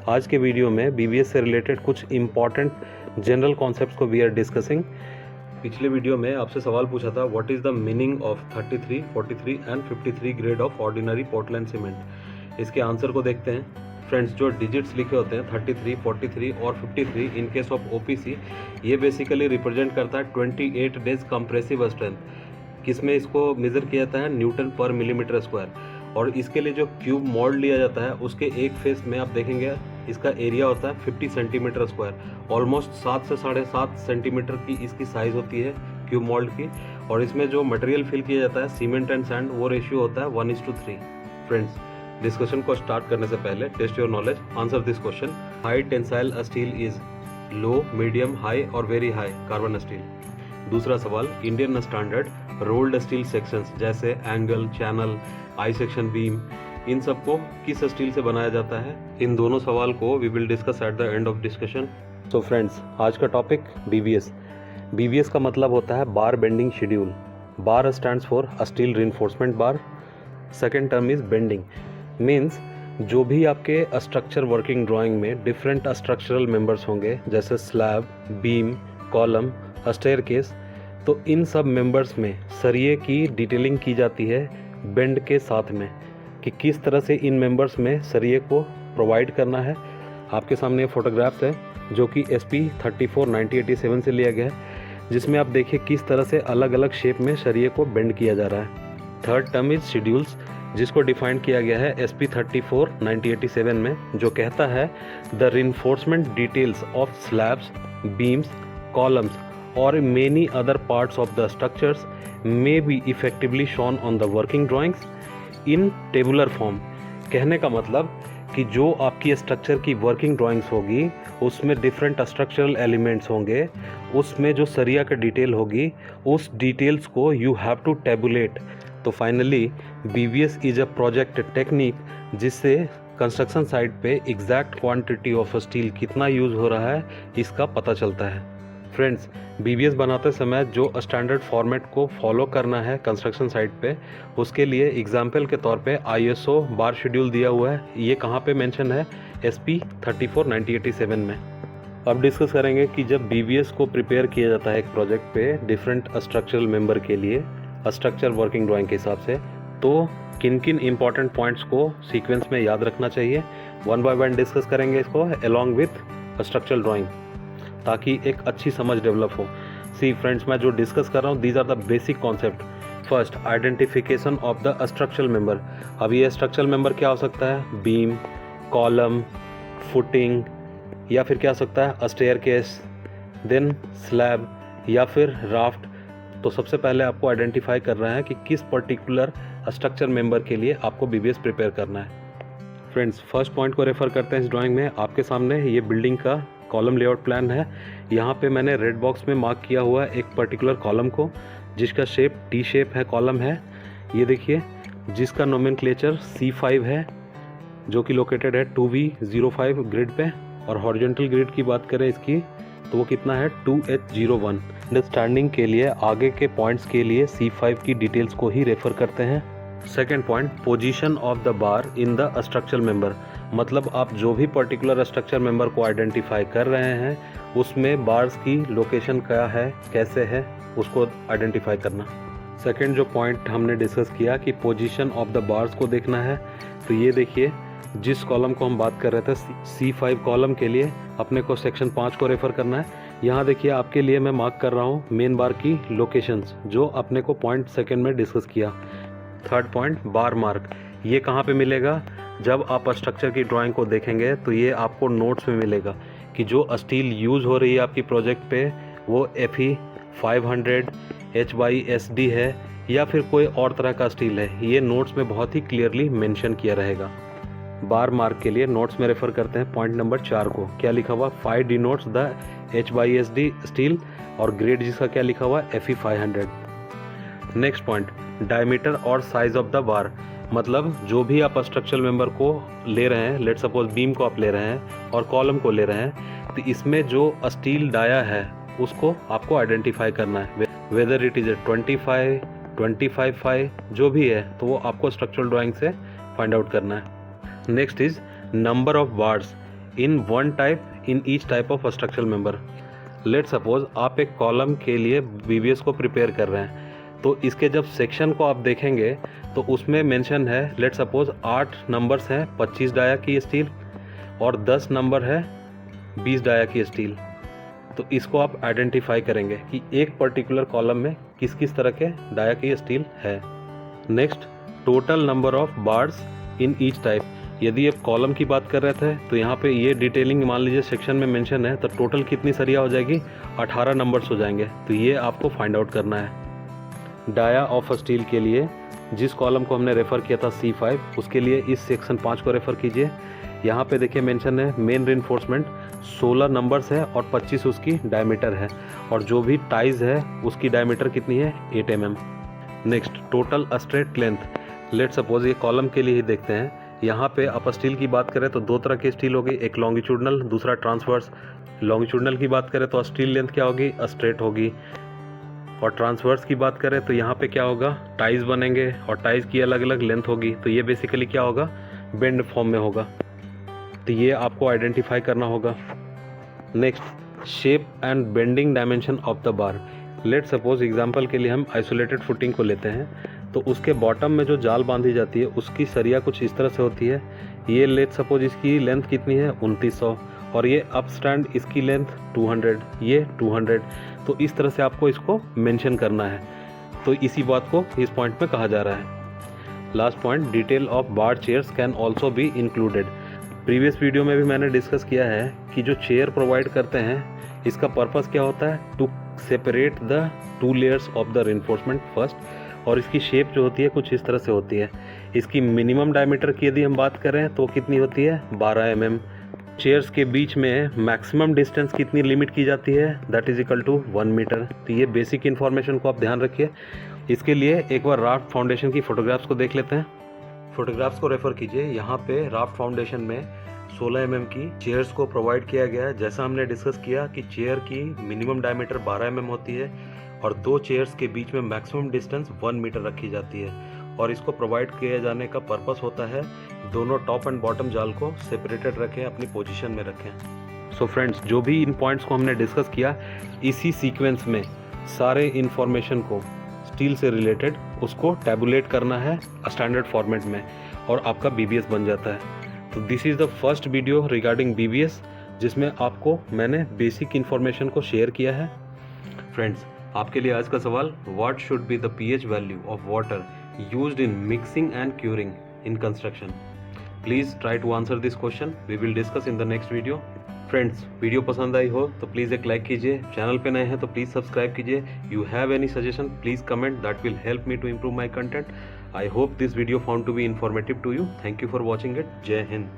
आज के वीडियो में बीबीएस से रिलेटेड कुछ इंपॉर्टेंट जनरल कॉन्सेप्ट्स को वी आर डिस्कसिंग। पिछले वीडियो में आपसे सवाल पूछा था what is the meaning of 33, 43 and 53 grade of ordinary Portland cement. इसके आंसर को देखते हैं। फ्रेंड्स, जो डिजिट्स लिखे होते हैं 33, 43 और 53 इन केस ऑफ ओपीसी, ये बेसिकली रिप्रेजेंट करता है 28 डेज कंप्रेसिव स्ट्रेंथ। किसमें इसको मेज़र किया जाता है? न्यूटन पर मिलीमीटर स्क्वायर। और इसके लिए जो क्यूब मोल्ड लिया जाता है उसके एक फेस में आप देखेंगे इसका एरिया होता है 50 सेंटीमीटर स्क्वायर। ऑलमोस्ट 7 से 7.5 सेंटीमीटर की इसकी साइज़ होती है क्यूब मोल्ड की। और इसमें जो मटेरियल फिल किया जाता है सीमेंट एंड सैंड, वो रेशियो होता है 1:3। फ्रेंड्स, डिस्कशन को स्टार्ट करने से पहले test your knowledge. Answer this question. High tensile steel is low, medium, high और वेरी हाई कार्बन स्टील। दूसरा सवाल, Indian standard rolled steel sections जैसे angle, channel, I section beam, इन सबको किस स्टील से बनाया जाता है? इन दोनों सवाल को we will discuss at the end of discussion. So friends, आज का टॉपिक बीबीएस। बीबीएस का मतलब होता है bar bending schedule. Bar stands for steel reinforcement bar. Second term is bending, means जो भी आपके स्ट्रक्चर वर्किंग ड्राइंग में डिफरेंट स्ट्रक्चरल मेंबर्स होंगे जैसे स्लैब, बीम, कॉलम, स्टेयरकेस, तो इन सब मेंबर्स में सरिये की डिटेलिंग की जाती है बेंड के साथ में कि किस तरह से इन मेंबर्स में सरिये को प्रोवाइड करना है। आपके सामने फोटोग्राफ्स है जो कि SP 34 1987 से लिया गया है, जिसमें आप देखिए किस तरह से अलग अलग शेप में सरिये को बेंड किया जा रहा है। थर्ड टर्म इज शेड्यूल्स, जिसको डिफाइन किया गया है SP 34 1987 में, जो कहता है the reinforcement details of slabs, beams, columns और many other parts of the structures may be effectively shown on the working drawings in tabular form। कहने का मतलब कि जो आपकी स्ट्रक्चर की वर्किंग ड्राइंग्स होगी उसमें डिफरेंट स्ट्रक्चरल एलिमेंट्स होंगे, उसमें जो सरिया का डिटेल होगी उस डिटेल्स को यू हैव टू टेबुलेट। तो finally BBS is a project technique जिससे कंस्ट्रक्शन साइट पे एग्जैक्ट क्वांटिटी ऑफ स्टील कितना यूज़ हो रहा है इसका पता चलता है। फ्रेंड्स, BBS बनाते समय जो स्टैंडर्ड फॉर्मेट को फॉलो करना है कंस्ट्रक्शन साइट पे, उसके लिए एग्जाम्पल के तौर पे ISO बार शेड्यूल दिया हुआ है। ये कहाँ पे मेंशन है? SP 34 1987 में। अब डिस्कस करेंगे कि जब BBS को प्रिपेयर किया जाता है एक प्रोजेक्ट पे डिफरेंट स्ट्रक्चरल मेंबर के लिए स्ट्रक्चर वर्किंग ड्राइंग के हिसाब से, तो किन किन इंपॉर्टेंट पॉइंट्स को सीक्वेंस में याद रखना चाहिए। वन बाय वन डिस्कस करेंगे इसको अलॉन्ग विथ स्ट्रक्चरल ड्राइंग, ताकि एक अच्छी समझ डेवलप हो। सी फ्रेंड्स, मैं जो डिस्कस कर रहा हूँ these are the basic concept. First, identification of the structural member. अब ये स्ट्रक्चरल मेंबर क्या हो सकता है? बीम, कॉलम, फुटिंग, या फिर क्या हो सकता है? स्टेयरकेस, देन स्लैब या फिर राफ्ट। तो सबसे पहले आपको आइडेंटिफाई करना है कि किस पर्टिकुलर स्ट्रक्चर मेंबर के लिए आपको BBS प्रिपेयर करना है। फ्रेंड्स, फर्स्ट पॉइंट को रेफर करते हैं इस ड्राइंग में। आपके सामने ये बिल्डिंग का कॉलम लेआउट प्लान है। यहाँ पे मैंने रेड बॉक्स में मार्क किया हुआ है एक पर्टिकुलर कॉलम को, जिसका शेप T शेप है, कॉलम है। ये देखिए, जिसका नोमेनक्लेचर C5 है, जो कि लोकेटेड है 2V05 ग्रिड पे। और हॉरिजॉन्टल ग्रिड की बात करें इसकी, तो वो कितना है? 2H01। अंडरस्टैंडिंग के लिए आगे के पॉइंट्स के लिए C5 की डिटेल्स को ही रेफर करते हैं। Second point, position of the bar in the structural member. मतलब आप जो भी पर्टिकुलर स्ट्रक्चर मेंबर को आइडेंटिफाई कर रहे हैं उसमें बार्स की लोकेशन क्या है, कैसे है, उसको आइडेंटिफाई करना। सेकंड जो पॉइंट हमने डिस्कस किया कि पोजीशन ऑफ द बार्स को देखना है, तो ये देखिए जिस कॉलम को हम बात कर रहे थे C5 कॉलम के लिए अपने को सेक्शन 5 को रेफर करना है। यहाँ देखिए आपके लिए मैं मार्क कर रहा हूँ मेन बार की लोकेशंस, जो अपने को पॉइंट सेकेंड में डिस्कस किया। थर्ड पॉइंट, बार मार्क। ये कहाँ पे मिलेगा? जब आप स्ट्रक्चर की ड्राइंग को देखेंगे तो ये आपको नोट्स में मिलेगा कि जो स्टील यूज़ हो रही है आपकी प्रोजेक्ट पे वो FE 500 HYSD है या फिर कोई और तरह का स्टील है। ये नोट्स में बहुत ही क्लियरली मेंशन किया रहेगा। बार मार्क के लिए नोट्स में रेफर करते हैं पॉइंट नंबर 4 को। क्या लिखा हुआ? 5 डिनोट्स द HYSD स्टील, और ग्रेड जिसका क्या लिखा हुआ? FE 500। नेक्स्ट पॉइंट, डायमीटर और साइज ऑफ द बार। मतलब जो भी आप स्ट्रक्चरल मेंबर को ले रहे हैं, लेट सपोज बीम को आप ले रहे हैं और कॉलम को ले रहे हैं, तो इसमें जो स्टील डाया है उसको आपको आइडेंटिफाई करना है। वेदर इट इज़ 25, 25.5 जो भी है, तो वो आपको स्ट्रक्चरल ड्राइंग से फाइंड आउट करना है। Next is number of bars. In one type in each type of structural member. Let suppose आप एक कॉलम के लिए BBS को प्रिपेयर कर रहे हैं, तो इसके जब सेक्शन को आप देखेंगे तो उसमें मेंशन है, लेट सपोज 8 नंबर्स हैं 25 डाया की स्टील और 10 नंबर है 20 डाया की स्टील। तो इसको आप आइडेंटिफाई करेंगे कि एक पर्टिकुलर कॉलम में किस किस तरह के डाया की स्टील है। Next, total number of bars in each type. यदि आप कॉलम की बात कर रहे थे तो यहाँ पे ये डिटेलिंग मान लीजिए सेक्शन में मेंशन है, तो टोटल कितनी सरिया हो जाएगी, 18 नंबर्स हो जाएंगे। तो ये आपको फाइंड आउट करना है। डाया ऑफ स्टील के लिए जिस कॉलम को हमने रेफ़र किया था C5, उसके लिए इस सेक्शन 5 को रेफ़र कीजिए। यहाँ पे देखिए मेंशन है मेन रिइंफोर्समेंट 16 नंबर्स है और 25 उसकी डायमीटर है, और जो भी टाइज है उसकी डायमीटर कितनी है, 8 mm। Next, total straight length. Let suppose ये कॉलम के लिए ही देखते हैं। यहाँ पे आप स्टील की बात करें तो दो तरह की स्टील होगी, एक लॉन्गिट्यूडनल, दूसरा ट्रांसवर्स। लॉन्गिट्यूडनल की बात करें तो स्टील लेंथ क्या होगी, स्ट्रेट होगी, और ट्रांसवर्स की बात करें तो यहाँ पे क्या होगा, टाइज बनेंगे और टाइज की अलग अलग लेंथ होगी। तो ये बेसिकली क्या होगा, बेंड फॉर्म में होगा। तो ये आपको आइडेंटिफाई करना होगा। Next, shape and bending dimension of the bar. Let suppose example के लिए हम आइसोलेटेड फुटिंग को लेते हैं, तो उसके बॉटम में जो जाल बांधी जाती है उसकी सरिया कुछ इस तरह से होती है। ये लेट सपोज इसकी लेंथ कितनी है, 2900, और ये अप स्टैंड इसकी लेंथ 200, ये 200। तो इस तरह से आपको इसको मेंशन करना है। तो इसी बात को इस पॉइंट में कहा जा रहा है। Last point, detail of bar chairs can also be included. Previous video में भी मैंने डिस्कस किया है कि जो चेयर प्रोवाइड करते हैं इसका पर्पस क्या होता है, to separate the 2 layers of the reinforcement first. और इसकी शेप जो होती है कुछ इस तरह से होती है। इसकी मिनिमम डायमीटर की यदि हम बात करें तो कितनी होती है, 12 mm। चेयर्स के बीच में मैक्सिमम डिस्टेंस कितनी लिमिट की जाती है, that is equal to 1 metre. तो ये बेसिक इन्फॉर्मेशन को आप ध्यान रखिए। इसके लिए एक बार राफ्ट फाउंडेशन की फोटोग्राफ्स को देख लेते हैं। फोटोग्राफ्स को रेफर कीजिए। यहाँ पे राफ्ट फाउंडेशन में 16 mm की चेयर्स को प्रोवाइड किया गया है। जैसा हमने डिस्कस किया कि चेयर की मिनिमम डायमीटर 12 mm होती है और 2 चेयर्स के बीच में मैक्सिमम डिस्टेंस 1 मीटर रखी जाती है, और इसको प्रोवाइड किए जाने का पर्पस होता है दोनों टॉप एंड बॉटम जाल को सेपरेटेड रखें, अपनी पोजीशन में रखें। सो फ्रेंड्स, जो भी इन पॉइंट्स को हमने डिस्कस किया, इसी सीक्वेंस में सारे इन्फॉर्मेशन को स्टील से रिलेटेड उसको टैबुलेट करना है स्टैंडर्ड फॉर्मेट में, और आपका BBS बन जाता है। तो this is the first video regarding BBS, जिसमें आपको मैंने बेसिक इन्फॉर्मेशन को शेयर किया है। फ्रेंड्स, आपके लिए आज का सवाल, what should be the pH value of water used in mixing and curing in construction? Please try to answer this question. We will discuss in the next video. Friends, video पसंद आई हो तो please एक like कीजिए, channel पे नए हैं तो प्लीज़ सब्सक्राइब कीजिए। You have any suggestion, please comment, that will help me to improve my content. I hope this video found to be informative to you. Thank you for watching it. जय हिंद।